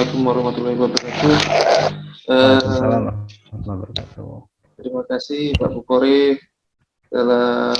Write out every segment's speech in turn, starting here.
Assalamualaikum warahmatullahi wabarakatuh. Waalaikumsalam Eh, warahmatullahi wabarakatuh. Terima kasih Pak Bukhari telah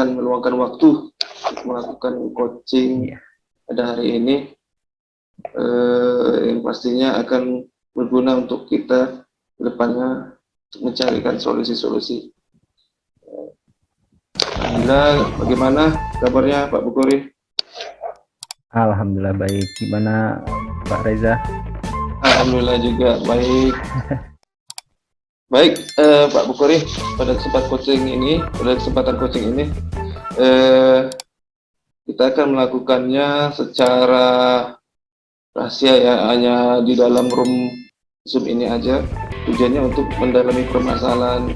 meluangkan waktu untuk melakukan coaching Iya, pada hari ini, yang pastinya akan berguna untuk kita ke depannya untuk mencarikan solusi-solusi. Alhamdulillah, bagaimana kabarnya Pak Bukhari? alhamdulillah baik. Gimana Pak Reza? Alhamdulillah juga baik. Baik, Pak Bukhari, pada kesempatan coaching ini, eh, kita akan melakukannya secara rahasia ya, hanya di dalam room Zoom ini aja. Tujuannya untuk mendalami permasalahan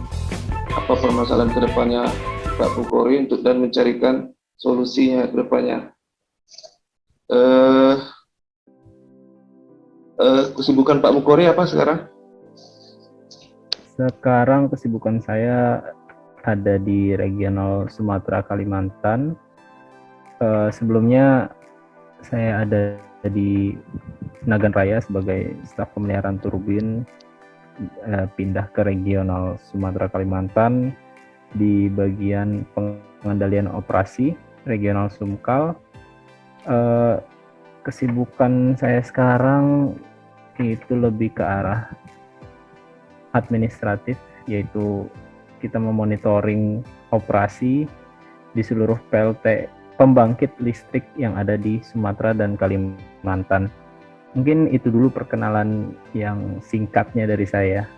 kedepannya Pak Bukhari dan mencarikan solusinya kedepannya. Kesibukan Pak Bukhari apa sekarang? Sekarang kesibukan saya ada di regional Sumatera Kalimantan. Sebelumnya saya ada di Nagan Raya sebagai staf pemeliharaan turbin, pindah ke regional Sumatera Kalimantan di bagian pengendalian operasi regional Sumkal. Kesibukan saya sekarang itu lebih ke arah administratif, yaitu kita memonitoring operasi di seluruh PLT pembangkit listrik yang ada di Sumatera dan Kalimantan. Mungkin itu dulu perkenalan yang singkatnya dari saya.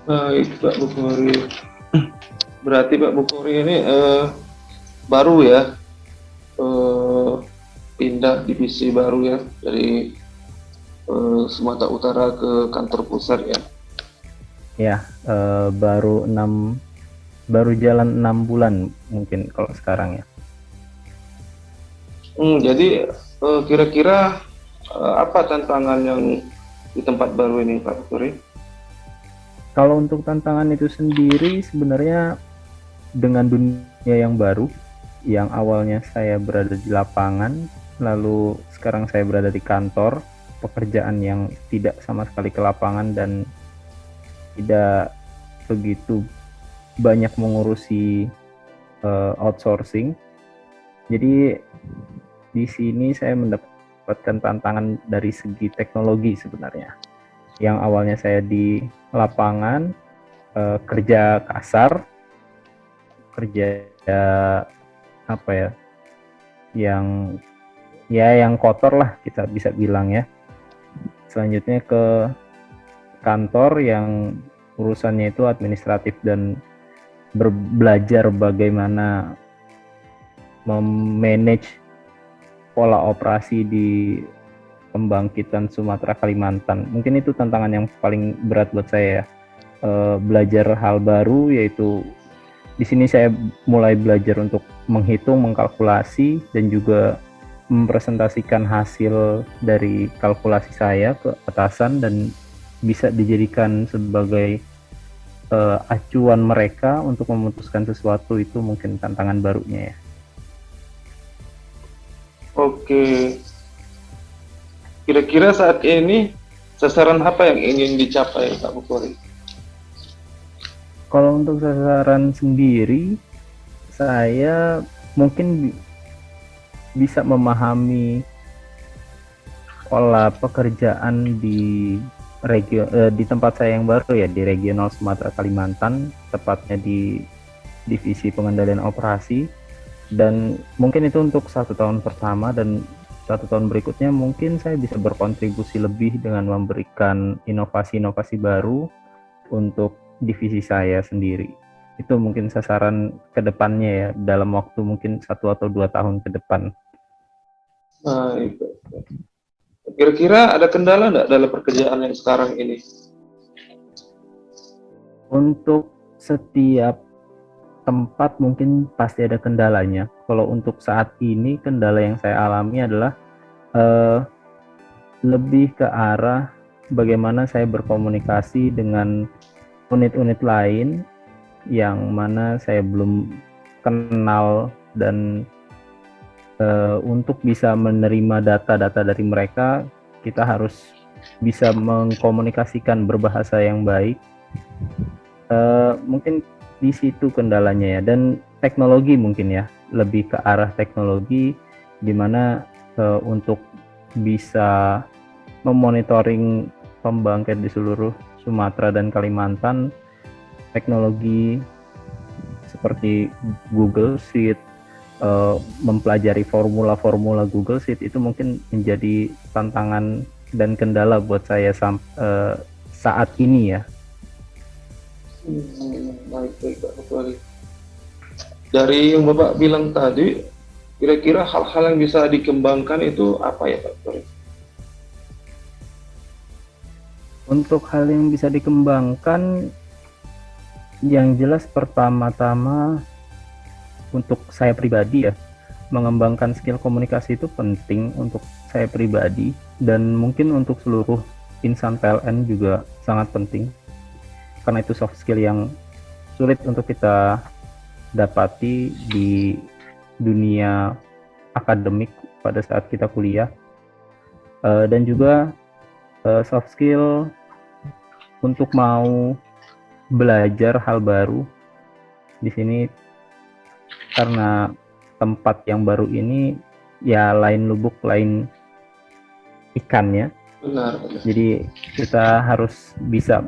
Baik Pak Bukhari. Berarti Pak Bukhari ini baru ya, pindah divisi baru ya dari Sumatera Utara ke kantor pusat ya. Ya, baru jalan 6 bulan mungkin kalau sekarang ya. Jadi kira-kira apa tantangan yang di tempat baru ini Pak Bukhari? Kalau untuk tantangan itu sendiri sebenarnya dengan dunia yang baru, yang awalnya saya berada di lapangan, lalu sekarang saya berada di kantor, pekerjaan yang tidak sama sekali ke lapangan dan tidak begitu banyak mengurusi outsourcing. Jadi di sini saya mendapatkan tantangan dari segi teknologi sebenarnya. Yang awalnya saya di lapangan, kerja kasar, kerja apa ya, yang kotor lah kita bisa bilang ya. Selanjutnya ke kantor yang urusannya itu administratif dan belajar bagaimana memanage pola operasi di pembangkitan Sumatera Kalimantan. Mungkin itu tantangan yang paling berat buat saya ya. Belajar hal baru, yaitu di sini saya mulai belajar untuk menghitung, mengkalkulasi, dan juga mempresentasikan hasil dari kalkulasi saya ke atasan dan bisa dijadikan sebagai acuan mereka untuk memutuskan sesuatu. Itu mungkin tantangan barunya ya. Oke, kira-kira saat ini sasaran apa yang ingin dicapai Pak Bukhari? Kalau untuk sasaran sendiri, saya mungkin bisa memahami pola pekerjaan di tempat saya yang baru ya, di regional Sumatera Kalimantan, tepatnya di divisi pengendalian operasi. Dan mungkin itu untuk 1 tahun pertama, dan 1 tahun berikutnya mungkin saya bisa berkontribusi lebih dengan memberikan inovasi-inovasi baru untuk divisi saya sendiri. Itu mungkin sasaran kedepannya ya, dalam waktu mungkin 1 atau 2 tahun ke depan. Baik. Kira-kira ada kendala nggak dalam pekerjaan yang sekarang ini? Untuk setiap tempat mungkin pasti ada kendalanya. Kalau untuk saat ini, kendala yang saya alami adalah lebih ke arah bagaimana saya berkomunikasi dengan unit-unit lain yang mana saya belum kenal, dan untuk bisa menerima data-data dari mereka kita harus bisa mengkomunikasikan berbahasa yang baik. Mungkin di situ kendalanya ya, dan teknologi mungkin ya, lebih ke arah teknologi di mana untuk bisa memonitoring pembangkit di seluruh Sumatera dan Kalimantan, teknologi seperti Google Sheet, mempelajari formula-formula Google Sheet itu mungkin menjadi tantangan dan kendala buat saya saat ini ya. Baik Pak Bukhari. Dari yang Bapak bilang tadi, kira-kira hal-hal yang bisa dikembangkan itu apa ya Pak Bukhari? Untuk hal yang bisa dikembangkan, yang jelas pertama-tama untuk saya pribadi ya, mengembangkan skill komunikasi itu penting untuk saya pribadi, dan mungkin untuk seluruh insan PLN juga sangat penting, karena itu soft skill yang sulit untuk kita dapati di dunia akademik pada saat kita kuliah. Dan juga soft skill untuk mau belajar hal baru di sini, karena tempat yang baru ini ya lain lubuk lain ikannya. Benar. Jadi kita harus bisa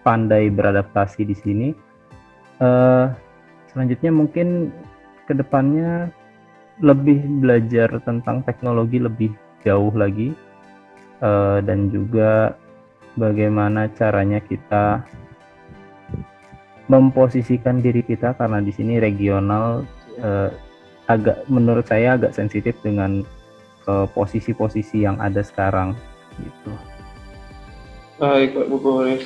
pandai beradaptasi di sini. Selanjutnya mungkin kedepannya lebih belajar tentang teknologi lebih jauh lagi, dan juga bagaimana caranya kita memposisikan diri kita, karena di sini regional menurut saya agak sensitif dengan posisi-posisi yang ada sekarang gitu. Baik Pak Bukhari.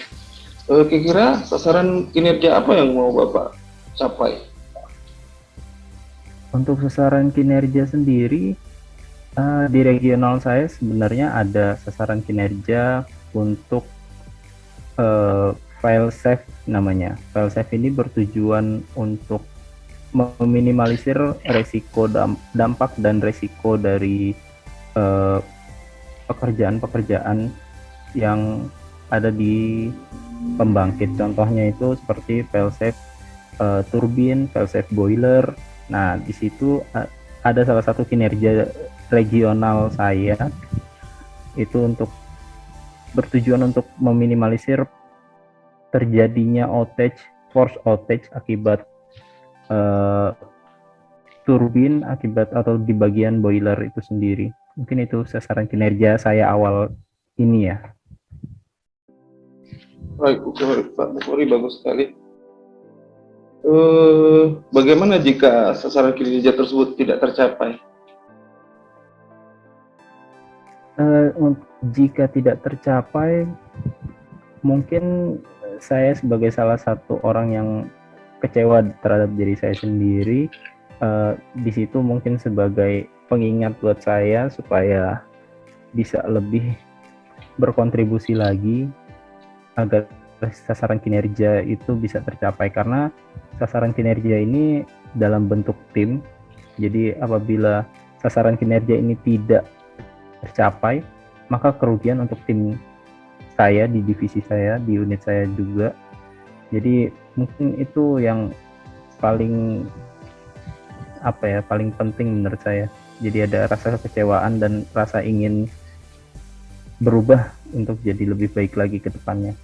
Kira-kira sasaran kinerja apa yang mau Bapak capai? Untuk sasaran kinerja sendiri, di regional saya sebenarnya ada sasaran kinerja untuk file save namanya. File save ini bertujuan untuk meminimalisir resiko dampak dan resiko dari pekerjaan-pekerjaan yang ada di pembangkit. Contohnya itu seperti file save turbin, file save boiler. Nah, di situ ada salah satu kinerja regional saya itu untuk bertujuan untuk meminimalisir terjadinya force outage akibat turbin atau di bagian boiler itu sendiri. Mungkin itu sasaran kinerja saya awal ini ya. Baik Pak Bukhari, bagus sekali. Bagaimana jika sasaran kinerja tersebut tidak tercapai? Jika tidak tercapai, mungkin saya sebagai salah satu orang yang kecewa terhadap diri saya sendiri, di situ mungkin sebagai pengingat buat saya supaya bisa lebih berkontribusi lagi agar sasaran kinerja itu bisa tercapai, karena sasaran kinerja ini dalam bentuk tim. Jadi apabila sasaran kinerja ini tidak tercapai, maka kerugian untuk tim saya di divisi saya, di unit saya juga. Jadi mungkin itu yang paling paling penting menurut saya. Jadi ada rasa kekecewaan dan rasa ingin berubah untuk jadi lebih baik lagi ke depannya.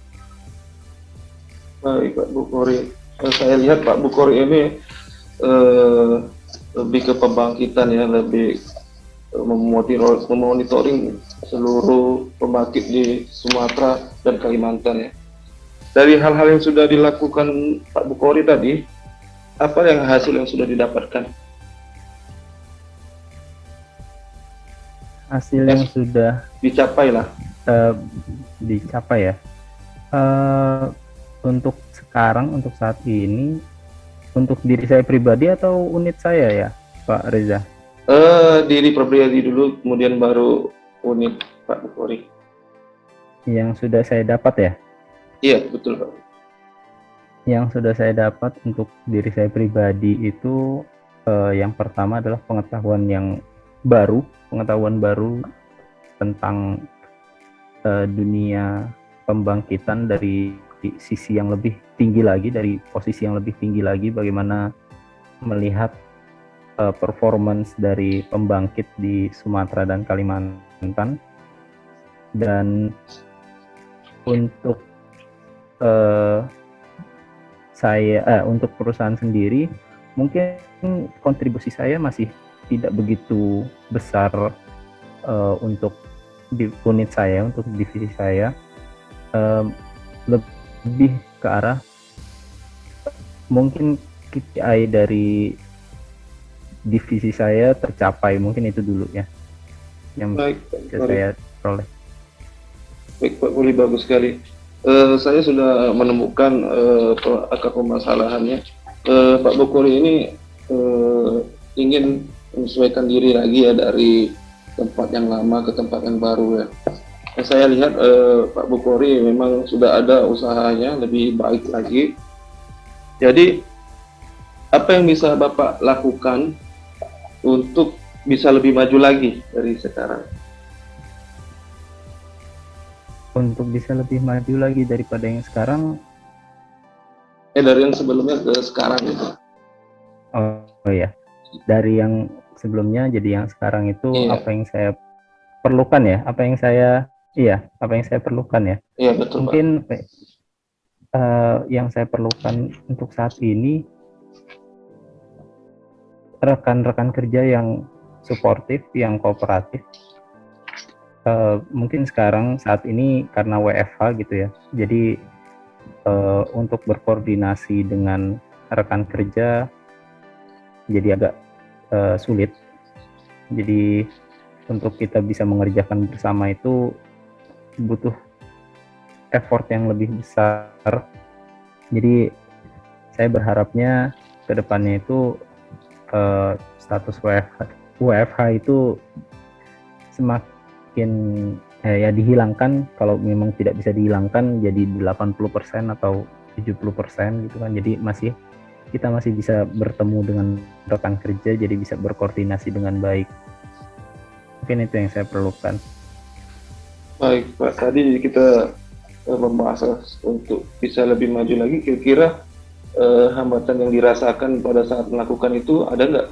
Baik Pak Bukhari. Saya lihat Pak Bukhari ini lebih ke pembangkitan ya, lebih memonitoring seluruh pembangkit di Sumatera dan Kalimantan ya. Dari hal-hal yang sudah dilakukan Pak Bukhari tadi, apa yang hasil yang sudah didapatkan? Hasil yang sudah dicapai lah. Dicapai ya. Untuk sekarang, untuk saat ini, untuk diri saya pribadi atau unit saya ya, Pak Reza? Diri pribadi dulu, kemudian baru unit Pak Bukhari. Yang sudah saya dapat ya? Iya, betul Pak. Yang sudah saya dapat untuk diri saya pribadi itu, yang pertama adalah pengetahuan baru tentang dunia pembangkitan dari sisi yang lebih tinggi lagi, dari posisi yang lebih tinggi lagi, bagaimana melihat performance dari pembangkit di Sumatera dan Kalimantan. Dan untuk untuk perusahaan sendiri, mungkin kontribusi saya masih tidak begitu besar untuk di unit saya, untuk divisi saya, lebih ke arah mungkin KPI dari divisi saya tercapai, mungkin itu dulu ya yang bisa saya peroleh. Baik Pak Poli, bagus sekali. Saya sudah menemukan akar permasalahannya. Pak Bukhori ini ingin menyesuaikan diri lagi ya dari tempat yang lama ke tempat yang baru ya. Saya lihat Pak Bukhori memang sudah ada usahanya lebih baik lagi. Jadi apa yang bisa Bapak lakukan untuk bisa lebih maju lagi dari sekarang? Untuk bisa lebih maju lagi daripada yang sekarang, Dari yang sebelumnya ke sekarang gitu. oh ya, dari yang sebelumnya jadi yang sekarang itu Iya. apa yang saya perlukan ya, apa yang saya perlukan ya. Iya betul Mungkin Pak. yang saya perlukan untuk saat ini rekan-rekan kerja yang suportif, yang kooperatif. Mungkin sekarang saat ini karena WFH gitu ya, jadi untuk berkoordinasi dengan rekan kerja jadi agak sulit. Jadi untuk kita bisa mengerjakan bersama itu butuh effort yang lebih besar. Jadi saya berharapnya ke depannya itu status WFH itu semakin ya dihilangkan. Kalau memang tidak bisa dihilangkan jadi 80% atau 70% gitu kan. Jadi kita masih bisa bertemu dengan rekan kerja, jadi bisa berkoordinasi dengan baik. Mungkin itu yang saya perlukan. Baik Pak, tadi kita membahas untuk bisa lebih maju lagi, kira-kira hambatan yang dirasakan pada saat melakukan itu ada nggak?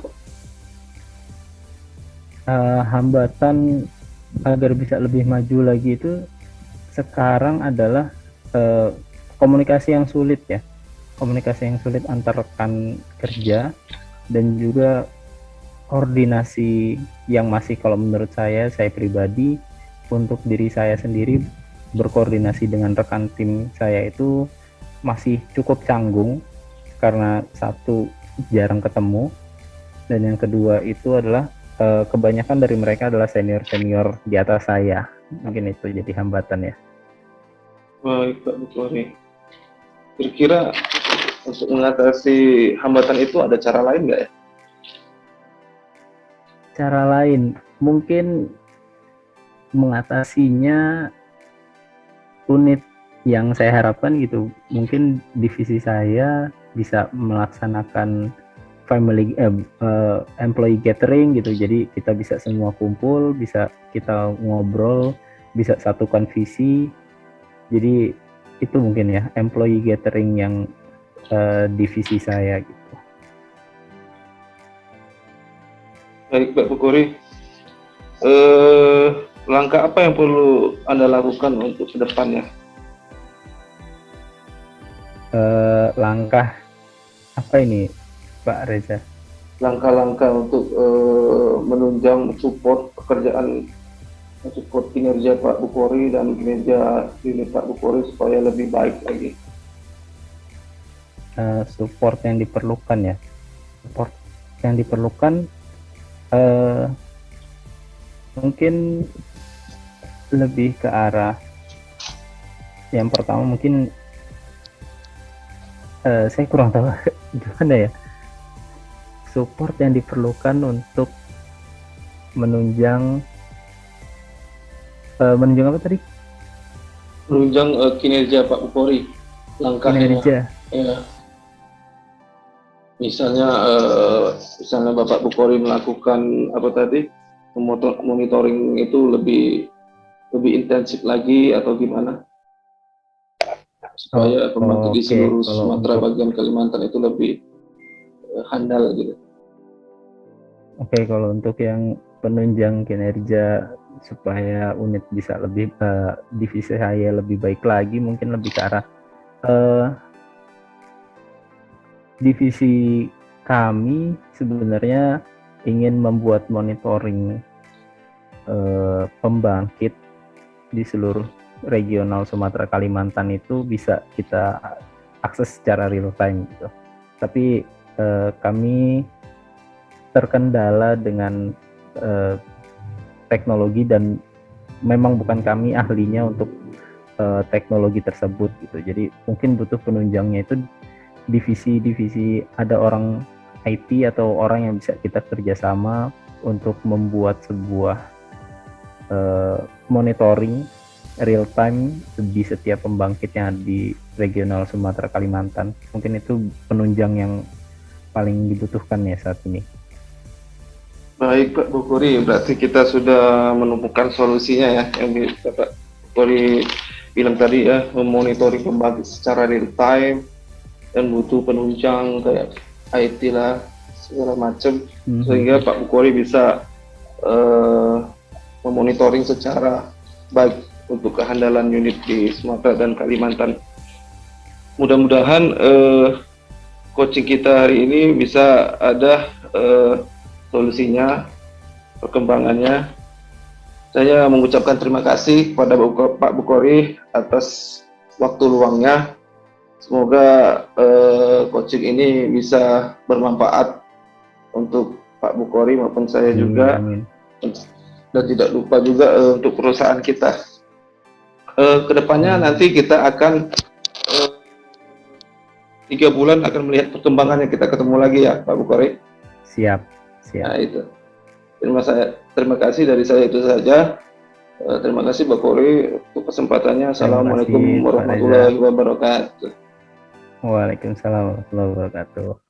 Hambatan agar bisa lebih maju lagi itu sekarang adalah komunikasi yang sulit ya, komunikasi yang sulit antar rekan kerja, dan juga koordinasi yang masih, kalau menurut saya pribadi, untuk diri saya sendiri berkoordinasi dengan rekan tim saya itu masih cukup canggung, karena satu, jarang ketemu, dan yang kedua itu adalah kebanyakan dari mereka adalah senior di atas saya. Mungkin itu jadi hambatan ya. Baik Pak Bukhori, kira-kira untuk mengatasi hambatan itu ada cara lain nggak ya? Cara lain mungkin mengatasinya, unit yang saya harapkan gitu, mungkin divisi saya bisa melaksanakan employee gathering gitu, jadi kita bisa semua kumpul, bisa kita ngobrol, bisa satukan visi. Jadi itu mungkin ya employee gathering yang divisi saya gitu. Baik Pak Bukhori, langkah apa yang perlu Anda lakukan untuk kedepannya? Langkah apa ini Pak Reza? Langkah-langkah untuk menunjang support pekerjaan, support kinerja Pak Bukhori dan kinerja unit Pak Bukhori supaya lebih baik lagi. Support yang diperlukan ya, mungkin lebih ke arah yang pertama, mungkin saya kurang tahu gimana ya, support yang diperlukan untuk menunjang apa tadi? Menunjang kinerja Pak Bukhori. Langkahnya Kinerja. ya. Misalnya Bapak Bukhori melakukan apa tadi, monitoring itu lebih lebih intensif lagi atau gimana Oh, supaya pembangkit di oke. seluruh Kalau Sumatera untuk bagian Kalimantan itu lebih handal gitu. Kalau untuk yang penunjang kinerja supaya unit bisa lebih divisi saya lebih baik lagi, mungkin lebih ke arah eh, divisi kami sebenarnya ingin membuat monitoring pembangkit di seluruh regional Sumatera Kalimantan itu bisa kita akses secara real time gitu. Tapi kami terkendala dengan teknologi dan memang bukan kami ahlinya untuk teknologi tersebut gitu. Jadi mungkin butuh penunjangnya itu divisi-divisi, ada orang IT atau orang yang bisa kita kerjasama untuk membuat sebuah monitoring real time di setiap pembangkit yang ada di regional Sumatera Kalimantan. Mungkin itu penunjang yang paling dibutuhkan ya saat ini. Baik Pak Bukori, berarti kita sudah menemukan solusinya ya, yang Pak Bukori bilang tadi ya, memonitoring pembangkit secara real time dan butuh penunjang kayak IT lah segala macam, sehingga Pak Bukori bisa memonitoring secara baik untuk kehandalan unit di Sumatera dan Kalimantan. Mudah-mudahan coaching kita hari ini bisa ada solusinya, perkembangannya. Saya mengucapkan terima kasih kepada Pak Bukori atas waktu luangnya. Semoga coaching ini bisa bermanfaat untuk Pak Bukori maupun saya juga. Amin. Dan tidak lupa juga untuk perusahaan kita. Kedepannya nanti kita akan 3 bulan akan melihat perkembangannya, kita ketemu lagi ya Pak Bukori. Siap. Nah itu. Terima kasih dari saya itu saja. Terima kasih Pak Bukori untuk kesempatannya. Assalamualaikum warahmatullahi wabarakatuh. Waalaikumsalam warahmatullahi wabarakatuh.